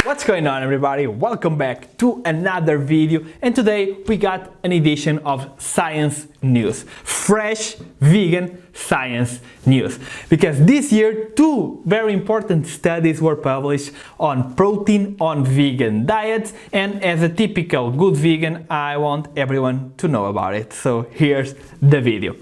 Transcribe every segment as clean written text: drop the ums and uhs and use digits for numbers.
What's going on, everybody? Welcome back to another video, and today we got an edition of science news, fresh vegan science news, because this year two very important studies were published on protein on vegan diets, and as a typical good vegan I want everyone to know about it, so here's the video.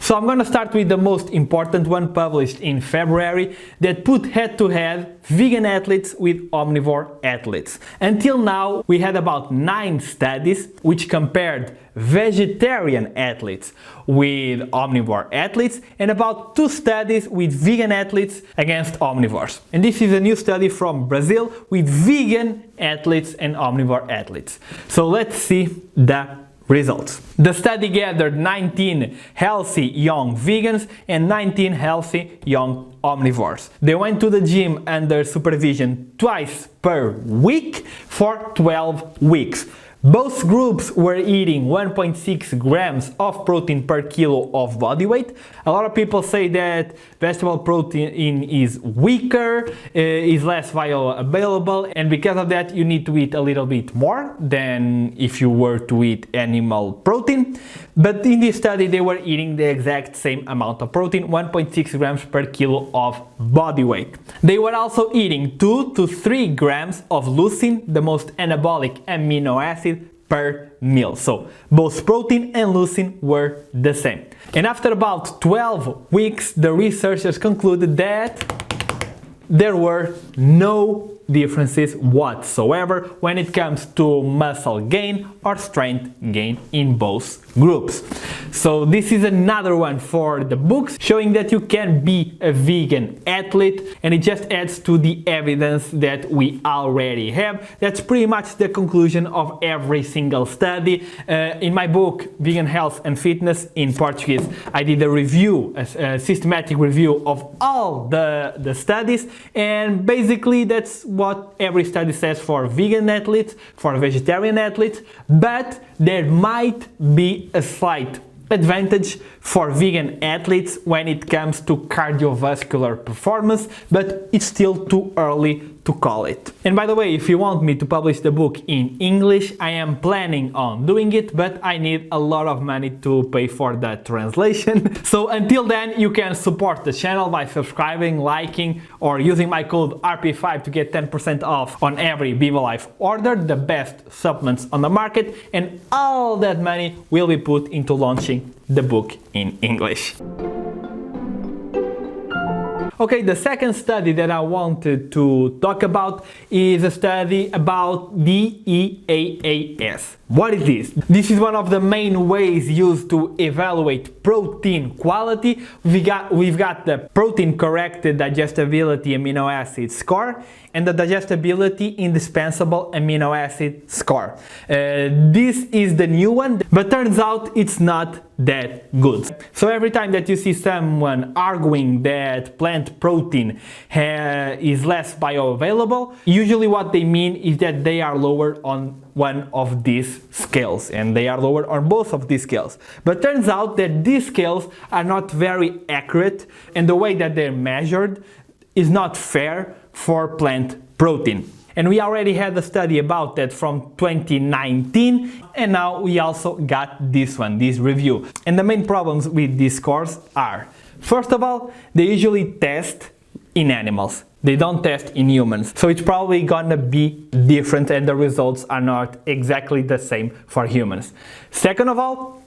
So I'm gonna start with the most important one, published in February, that put head-to-head vegan athletes with omnivore athletes. Until now, we had about 9 studies which compared vegetarian athletes with omnivore athletes, and about 2 studies with vegan athletes against omnivores. And this is a new study from Brazil with vegan athletes and omnivore athletes. So let's see the results. The study gathered 19 healthy young vegans and 19 healthy young omnivores. They went to the gym under supervision twice per week for 12 weeks. Both groups were eating 1.6 grams of protein per kilo of body weight. A lot of people say that vegetable protein is weaker, is less bioavailable, and because of that you need to eat a little bit more than if you were to eat animal protein. But in this study they were eating the exact same amount of protein, 1.6 grams per kilo of body weight. They were also eating 2 to 3 grams of leucine, the most anabolic amino acid, per meal. So both protein and leucine were the same. And after about 12 weeks, the researchers concluded that there were no differences whatsoever when it comes to muscle gain or strength gain in both groups. So this is another one for the books, showing that you can be a vegan athlete, and it just adds to the evidence that we already have. That's pretty much the conclusion of every single study. In my book Vegan Health and Fitness in Portuguese, I did a review, a systematic review of all the studies, and basically that's what every study says for vegan athletes, for vegetarian athletes, but there might be a slight advantage for vegan athletes when it comes to cardiovascular performance, but it's still too early to call it. And by the way, if you want me to publish the book in English, I am planning on doing it, but I need a lot of money to pay for that translation. So until then, you can support the channel by subscribing, liking, or using my code RP5 to get 10% off on every BioLife order, the best supplements on the market, and all that money will be put into launching the book in English. Okay, the second study that I wanted to talk about is a study about DEAAS. What is this? This is one of the main ways used to evaluate protein quality. We've got the protein corrected digestibility amino acid score and the digestibility indispensable amino acid score. This is the new one, but turns out it's not that good. So every time that you see someone arguing that plant protein is less bioavailable, usually what they mean is that they are lower on one of these scales, and they are lower on both of these scales. But turns out that these scales are not very accurate, and the way that they're measured is not fair for plant protein. And we already had a study about that from 2019, and now we also got this one, this review. And the main problems with these scores are, first of all, they usually test in animals. They don't test in humans, so it's probably gonna be different, and the results are not exactly the same for humans. Second of all,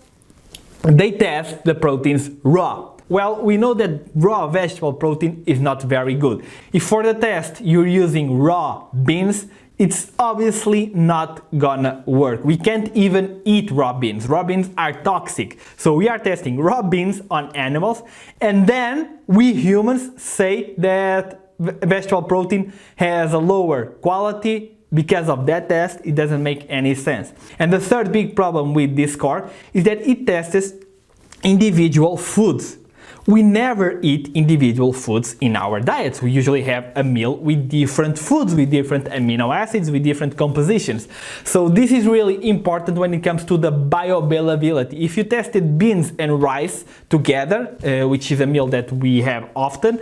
they test the proteins raw. Well, we know that raw vegetable protein is not very good. If for the test you're using raw beans, it's obviously not gonna work. We can't even eat raw beans. Raw beans are toxic. So we are testing raw beans on animals, and then we humans say that vegetable protein has a lower quality. Because of that test, it doesn't make any sense. And the third big problem with this score is that it tests individual foods. We never eat individual foods in our diets. We usually have a meal with different foods, with different amino acids, with different compositions. So this is really important when it comes to the bioavailability. If you tested beans and rice together, which is a meal that we have often,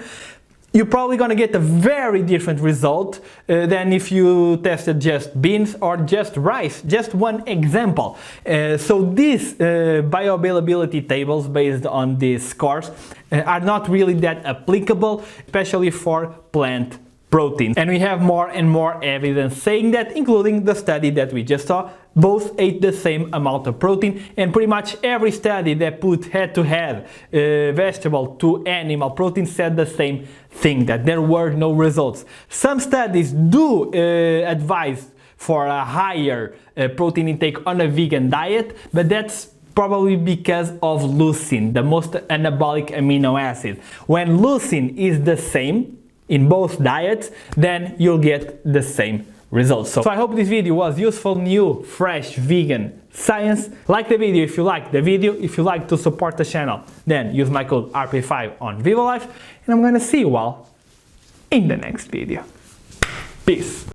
you're probably going to get a very different result than if you tested just beans or just rice. Just one example. So these bioavailability tables based on these scores are not really that applicable, especially for plant proteins. And we have more and more evidence saying that, including the study that we just saw. Both ate the same amount of protein, and pretty much every study that put head-to-head vegetable to animal protein said the same thing, that there were no results. Some studies do advise for a higher protein intake on a vegan diet, but that's probably because of leucine, the most anabolic amino acid. When leucine is the same in both diets, then you'll get the same results. So I hope this video was useful, new, fresh, vegan science. Like the video if you like the video. If you like to support the channel, then use my code RP5 on VivoLife, and I'm gonna see you all in the next video. Peace.